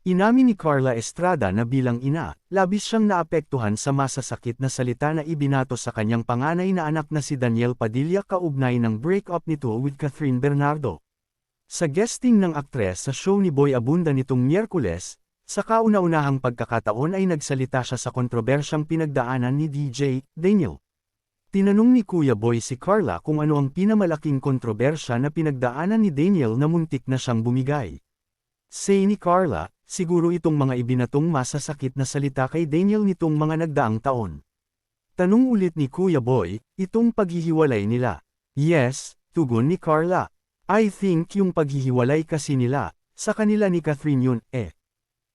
Inamin ni Carla Estrada na bilang ina, labis siyang naapektuhan sa masasakit na salita na ibinato sa kanyang panganay na anak na si Daniel Padilla kaugnay ng breakup nito with Catherine Bernardo. Sa guesting ng aktres sa show ni Boy Abunda nitong Miyerkules, sa kauna-unahang pagkakataon ay nagsalita siya sa kontrobersyang pinagdaanan ni DJ Daniel. Tinanong ni Kuya Boy si Carla kung ano ang pinamalaking kontrobersya na pinagdaanan ni Daniel na muntik na siyang bumigay. Say ni Carla, siguro itong mga ibinatong masasakit na salita kay Daniel nitong mga nagdaang taon. Tanong ulit ni Kuya Boy, itong paghihiwalay nila. Yes, tugon ni Carla. I think yung paghihiwalay kasi nila, sa kanila ni Catherine yun,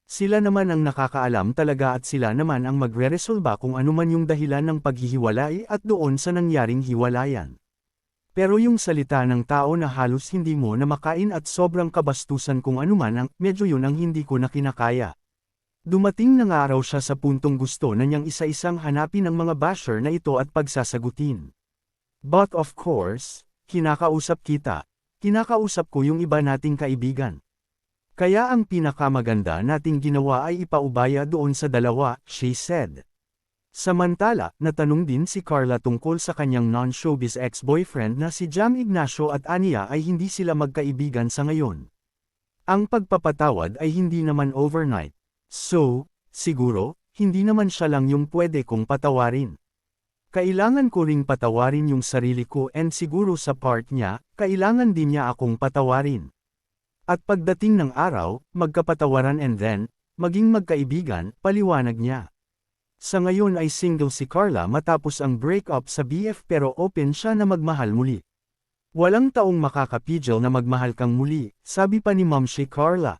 Sila naman ang nakakaalam talaga at sila naman ang magre-resolba kung ano man yung dahilan ng paghihiwalay at doon sa nangyaring hiwalayan. Pero yung salita ng tao na halos hindi mo na makain at sobrang kabastusan kung anuman ang, medyo yun ang hindi ko na kinakaya. Dumating na nga raw siya sa puntong gusto na niyang isa-isang hanapin ang mga basher na ito at pagsasagutin. But of course, kinakausap kita. Kinakausap ko yung iba nating kaibigan. Kaya ang pinakamaganda nating ginawa ay ipaubaya doon sa dalawa, she said. Samantala, natanong din si Carla tungkol sa kanyang non-showbiz ex-boyfriend na si Jam Ignacio at aniya ay hindi sila magkaibigan sa ngayon. Ang pagpapatawad ay hindi naman overnight. So, siguro, hindi naman siya lang yung pwede kong patawarin. Kailangan ko ring patawarin yung sarili ko and siguro sa part niya, kailangan din niya akong patawarin. At pagdating ng araw, magkapatawaran and then, maging magkaibigan, paliwanag niya. Sa ngayon ay single si Carla matapos ang breakup sa BF pero open siya na magmahal muli. Walang taong makakapigil na magmahal kang muli, sabi pa ni Ma'am Carla.